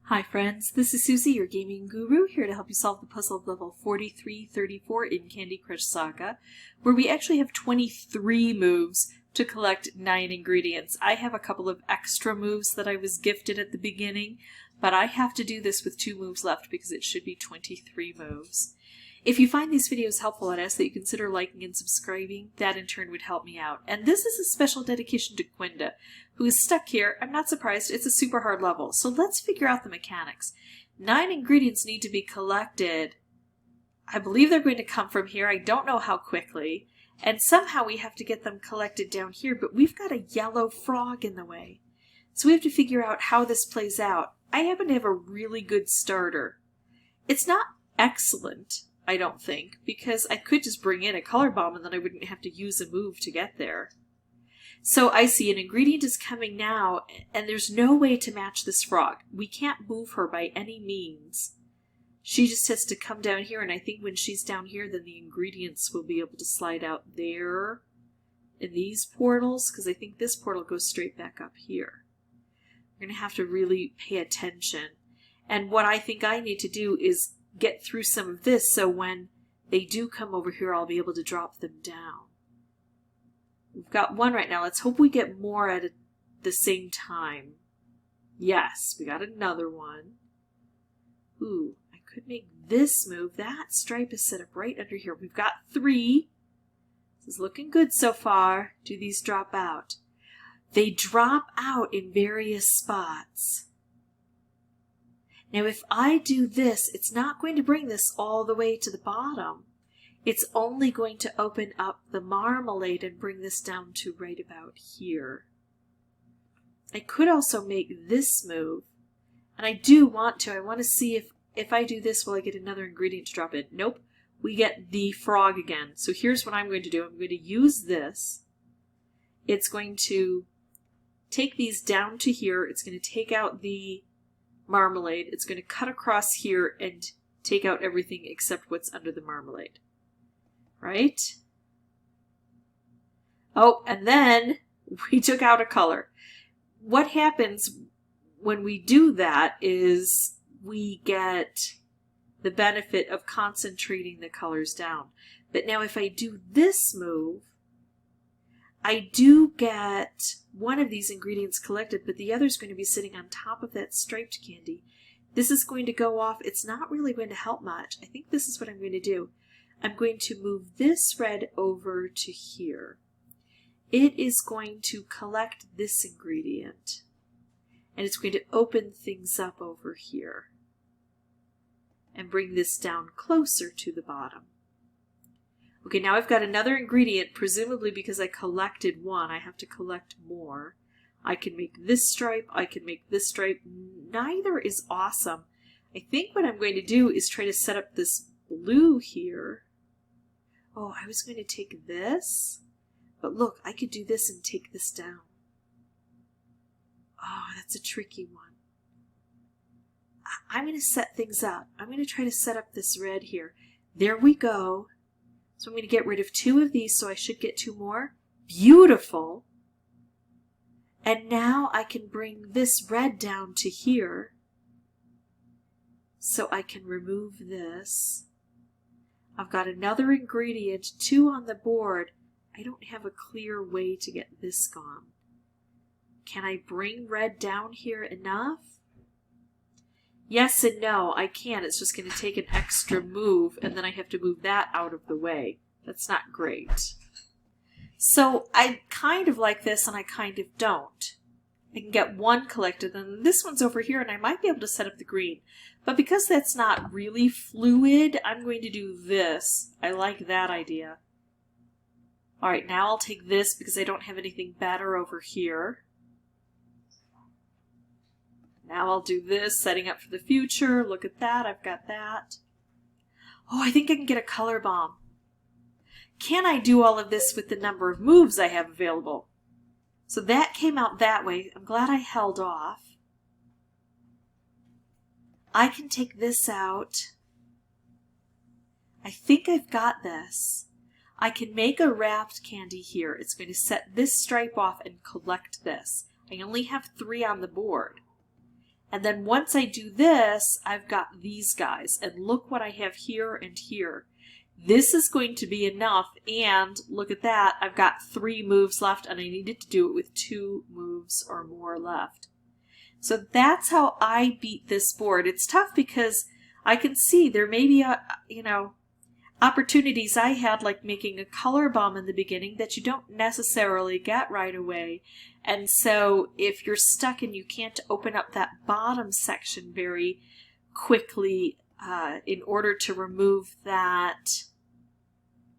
Hi friends, this is Suzy, your gaming guru, here to help you solve the puzzle of level 4334 in Candy Crush Saga, where we actually have 23 moves to collect 9 ingredients. I have a couple of extra moves that I was gifted at the beginning, but I have to do this with 2 moves left because it should be 23 moves. If you find these videos helpful, I'd ask that you consider liking and subscribing. That in turn would help me out. And this is a special dedication to Gwenda, who is stuck here. I'm not surprised, it's a super hard level. So let's figure out the mechanics. 9 ingredients need to be collected. I believe they're going to come from here. I don't know how quickly. And somehow we have to get them collected down here, but we've got a yellow frog in the way. So we have to figure out how this plays out. I happen to have a really good starter. It's not excellent, I don't think, because I could just bring in a color bomb and then I wouldn't have to use a move to get there. So I see an ingredient is coming now, and there's no way to match this frog. We can't move her by any means. She just has to come down here, and I think when she's down here, then the ingredients will be able to slide out there in these portals, because I think this portal goes straight back up here. We're going to have to really pay attention. And what I think I need to do is get through some of this so when they do come over here, I'll be able to drop them down. We've got one right now. Let's hope we get more at the same time. Yes, we got another one. Ooh, I could make this move. That stripe is set up right under here. We've got 3. This is looking good so far. Do these drop out? They drop out in various spots. Now if I do this, it's not going to bring this all the way to the bottom. It's only going to open up the marmalade and bring this down to right about here. I could also make this move, and I do want to. I want to see if I do this, will I get another ingredient to drop in? Nope, we get the frog again. So here's what I'm going to do. I'm going to use this. It's going to take these down to here. It's going to take out the marmalade. It's going to cut across here and take out everything except what's under the marmalade. Right? Oh, and then we took out a color. What happens when we do that is we get the benefit of concentrating the colors down. But now if I do this move, I do get one of these ingredients collected, but the other is going to be sitting on top of that striped candy. This is going to go off. It's not really going to help much. I think this is what I'm going to do. I'm going to move this red over to here. It is going to collect this ingredient, and it's going to open things up over here and bring this down closer to the bottom. Okay, now I've got another ingredient, presumably because I collected one. I have to collect more. I can make this stripe. I can make this stripe. Neither is awesome. I think what I'm going to do is try to set up this blue here. Oh, I was going to take this, but look, I could do this and take this down. Oh, that's a tricky one. I'm going to set things up. I'm going to try to set up this red here. There we go. So I'm going to get rid of 2 of these, so I should get 2 more. Beautiful. And now I can bring this red down to here. So I can remove this. I've got another ingredient, 2 on the board. I don't have a clear way to get this gone. Can I bring red down here enough? Yes and no, I can. It's just going to take an extra move, and then I have to move that out of the way. That's not great. So I kind of like this, and I kind of don't. I can get 1 collected, and this one's over here, and I might be able to set up the green. But because that's not really fluid, I'm going to do this. I like that idea. All right, now I'll take this because I don't have anything better over here. Now I'll do this, setting up for the future. Look at that, I've got that. Oh, I think I can get a color bomb. Can I do all of this with the number of moves I have available? So that came out that way. I'm glad I held off. I can take this out. I think I've got this. I can make a wrapped candy here. It's going to set this stripe off and collect this. I only have 3 on the board. And then once I do this, I've got these guys. And look what I have here and here. This is going to be enough. And look at that. I've got 3 moves left, and I needed to do it with 2 moves or more left. So that's how I beat this board. It's tough because I can see there may be, opportunities I had, like making a color bomb in the beginning, that you don't necessarily get right away. And so if you're stuck and you can't open up that bottom section very quickly in order to remove that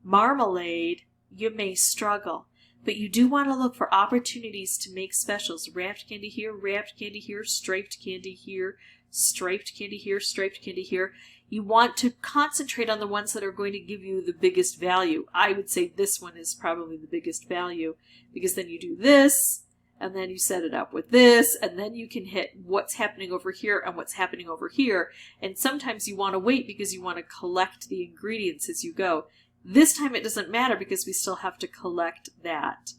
marmalade, you may struggle. But you do want to look for opportunities to make specials. Wrapped candy here, striped candy here, striped candy here, striped candy here. You want to concentrate on the ones that are going to give you the biggest value. I would say this one is probably the biggest value, because then you do this, and then you set it up with this, and then you can hit what's happening over here and what's happening over here. And sometimes you want to wait because you want to collect the ingredients as you go. This time it doesn't matter because we still have to collect that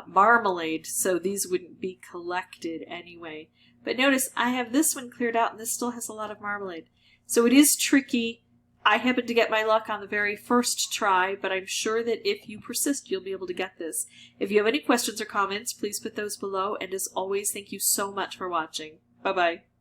marmalade, so these wouldn't be collected anyway. But notice I have this one cleared out, and this still has a lot of marmalade. So it is tricky. I happened to get my luck on the very first try, but I'm sure that if you persist, you'll be able to get this. If you have any questions or comments, please put those below. And as always, thank you so much for watching. Bye-bye.